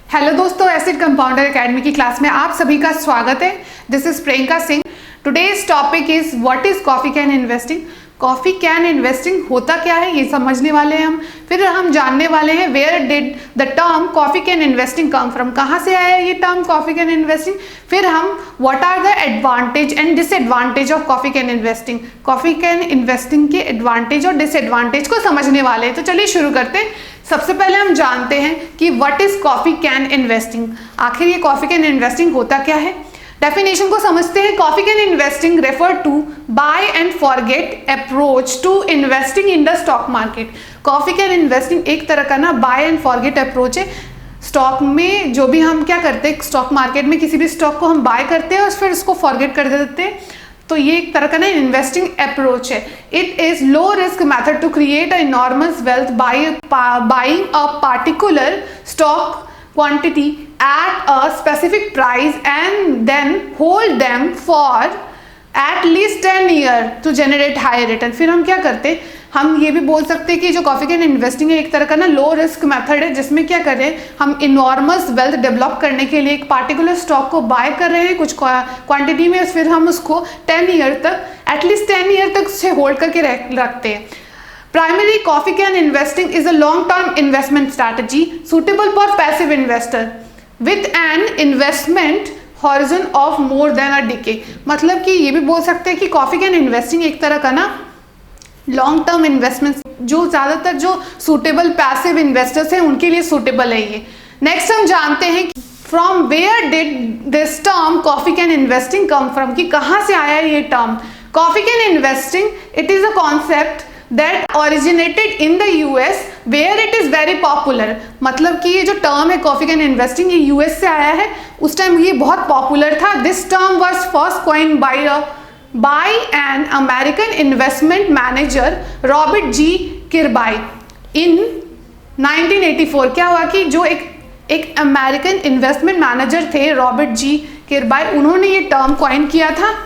Hello दोस्तों, acid compounder academy की class में आप सभी का स्वागत है। This is Priyanka Singh. Today's topic is what is coffee can investing. Coffee can investing होता क्या है ये समझने वाले हैं हम। फिर हम जानने वाले हैं where did the term coffee can investing come from, कहाँ से आया ये टर्म कॉफी कैन इन्वेस्टिंग। फिर हम what are the advantage and disadvantage of coffee can investing, coffee can investing के एडवांटेज और डिसएडवांटेज को समझने वाले हैं। तो चलिए शुरू करते हैं। सबसे पहले हम जानते हैं कि what is coffee can investing, आखिर ये कॉफी कैन इन्वेस्टिंग होता क्या है। डेफिनेशन को समझते हैं। Coffee can investing refer to buy and forget approach to investing in the stock market. Coffee can investing एक तरह का ना बाय एंड फॉरगेट अप्रोच है। स्टॉक में जो भी हम क्या करते हैं, स्टॉक मार्केट में किसी भी स्टॉक को हम बाय करते हैं और फिर उसको फॉरगेट कर देते हैं, तो ये एक तरह का ना इन्वेस्टिंग अप्रोच है। It is low risk method to create a enormous wealth buying a particular stock quantity at a specific price and then hold them for at least 10 years to generate high return। फिर हम क्या करते हैं, हम ये भी बोल सकते हैं कि जो कॉफी कैन इन्वेस्टिंग है एक तरह का ना लो रिस्क मेथड है, जिसमें क्या कर रहे हैं हम इनॉर्मस वेल्थ डेवलप करने के लिए एक पार्टिकुलर स्टॉक को बाय कर रहे हैं कुछ क्वांटिटी में, फिर हम उसको 10 ईयर तक एटलीस्ट 10 ईयर तक उसे होल्ड करके रखते हैं। Primary coffee can investing is a long-term investment strategy suitable for passive investor with an investment horizon of more than a decade। मतलब कि ये भी बोल सकते हैं कि कॉफी कैन इन्वेस्टिंग एक तरह का ना लॉन्ग टर्म इन्वेस्टमेंट जो ज़्यादातर जो सूटेबल पैसिव इन्वेस्टर्स हैं उनके लिए सूटेबल है ये। नेक्स्ट हम जानते हैं from where did this term coffee can investing come from, कि कहाँ से आया ये term coffee can investing. It is a concept that originated in the US where it is very popular। मतलब कि ये जो टर्म है कॉफी कैन इन्वेस्टिंग ये यूएस से आया है, उस टाइम ये बहुत पॉपुलर था। This term was first coined by an American investment manager Robert G Kirby in 1984। क्या हुआ कि जो एक अमेरिकन इन्वेस्टमेंट मैनेजर थे रॉबर्ट जी किरबाई, उन्होंने ये टर्म कॉइन किया था।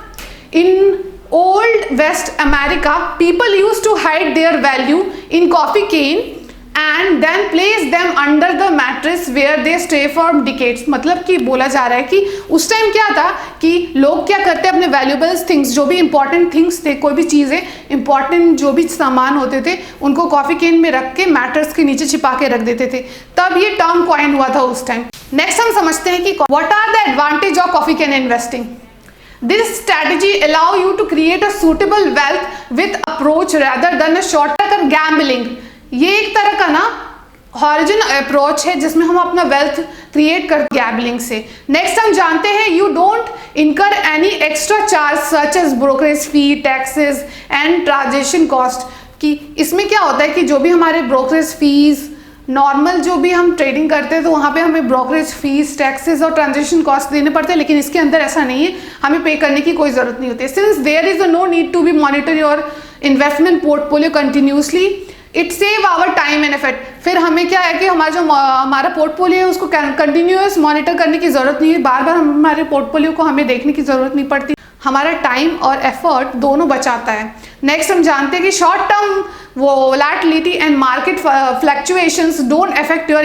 इन Old West America, people used to hide their value in coffee cane and then place them under the mattress where they stay for decades। मतलब कि बोला जा रहा है कि उस टाइम क्या था कि लोग क्या करते अपने वैल्यूबल्स थिंग्स, जो भी इंपॉर्टेंट थिंग्स थे, कोई भी चीज़ें इंपॉर्टेंट जो भी सामान होते थे उनको कॉफ़ी केन में रख के मैट्रेस के नीचे छिपा के रख देते थे, तब ये टर्म कॉइन हुआ था उस टाइम। नेक्स्ट हम समझते हैं कि what are the advantage of coffee can investing. This strategy allow you to create a suitable wealth with approach rather than a short-term gambling। ये एक तरह का ना हॉरिजॉन्टल अप्रोच है जिसमें हम अपना वेल्थ क्रिएट करते हैं गैम्बलिंग से। नेक्स्ट हम जानते हैं you don't incur any extra charge such as brokerage fee, taxes and transaction cost. कि इसमें क्या होता है कि जो भी हमारे ब्रोकरेज फीस नॉर्मल जो भी हम ट्रेडिंग करते हैं तो वहाँ पे हमें ब्रोकरेज फीस, टैक्सेस और ट्रांजेक्शन कॉस्ट देने पड़ते हैं, लेकिन इसके अंदर ऐसा नहीं है, हमें पे करने की कोई ज़रूरत नहीं होती। Since there is no need to be monitor your investment portfolio continuously, it save our time and effort. फिर हमें क्या है कि हमारा पोर्टफोलियो है उसको कंटिन्यूस मॉनिटर करने की ज़रूरत नहीं है, बार बार हमारे पोर्टफोलियो को हमें देखने की ज़रूरत नहीं पड़ती, हमारा टाइम और एफर्ट दोनों बचाता है। नेक्स्ट हम जानते हैं कि short term volatility and market fluctuations don't affect your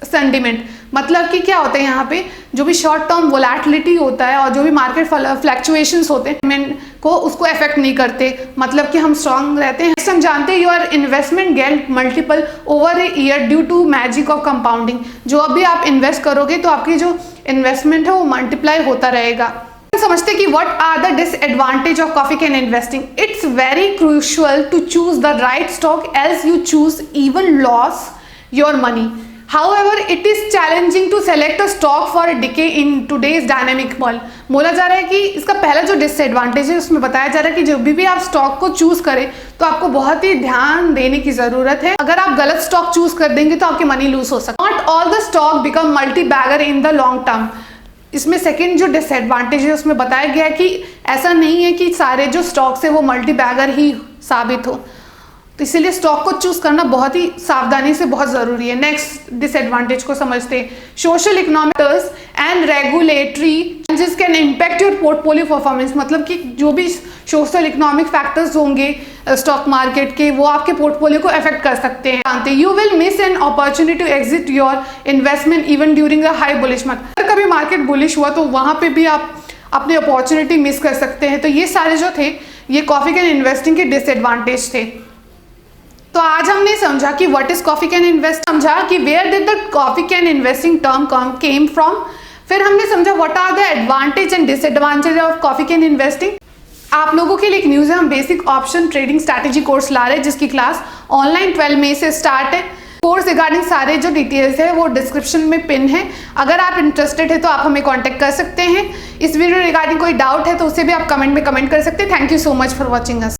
sentiment. मतलब कि क्या होता है यहाँ पे जो भी शॉर्ट टर्म वोलेटिलिटी होता है और जो भी मार्केट फ्लक्चुएशंस होते हैं को उसको अफेक्ट नहीं करते, मतलब कि हम स्ट्रांग रहते हैं। नेक्स्ट हम जानते हैं your investment get multiple over a year due to magic of compounding. जो अभी आप इन्वेस्ट करोगे तो आपकी जो इन्वेस्टमेंट है वो मल्टीप्लाई होता रहेगा। समझते हैं कि what are the disadvantage of coffee can investing। It's very crucial to choose the right stock else you choose even lose your money। However, it is challenging to select a stock for a decade in today's dynamic world। बोला जा रहा है कि इसका पहला जो disadvantage है उसमें बताया जा रहा है कि जब भी आप स्टॉक को चूज करें तो आपको बहुत ही ध्यान देने की जरूरत है। अगर आप गलत स्टॉक चूज कर देंगे तो आपकी मनी लूज हो सकती है। Not all the stock become multi bagger in the long term. इसमें सेकंड जो डिसएडवांटेज है उसमें बताया गया कि ऐसा नहीं है कि सारे जो स्टॉक्स है वो मल्टी बैगर ही साबित हो, तो इसीलिए स्टॉक को चूज करना बहुत ही सावधानी से बहुत ज़रूरी है। नेक्स्ट डिसएडवांटेज को समझते हैं। Social economics and regulatory changes can impact your portfolio performance, मतलब कि जो भी सोशल इकोनॉमिक फैक्टर्स होंगे स्टॉक मार्केट के, वो आपके पोर्टफोलियो को अफेक्ट कर सकते हैं। You will miss an opportunity to exit your investment even during a high bullish market. अगर कभी मार्केट बुलिश हुआ तो वहां पे भी आप अपनी अपॉर्चुनिटी मिस कर सकते हैं। तो ये सारे जो थे ये कॉफी कैन इन्वेस्टिंग के डिसएडवांटेज थे। तो आज हमने समझा कि what is coffee can invest, समझा कि where did the coffee can investing term came from, फिर हमने समझा what are the advantage and disadvantage of coffee can investing. आप लोगों के लिए एक न्यूज़ है, हम basic option trading strategy course ला रहे हैं जिसकी क्लास ऑनलाइन 12 मई से स्टार्ट है। कोर्स रिगार्डिंग सारे जो डिटेल्स है वो डिस्क्रिप्शन में पिन है, अगर आप इंटरेस्टेड है तो आप हमें कांटेक्ट कर सकते हैं। इस वीडियो रिगार्डिंग कोई डाउट है तो उसे भी आप कमेंट में कमेंट कर सकते हैं। Thank you so much for watching us.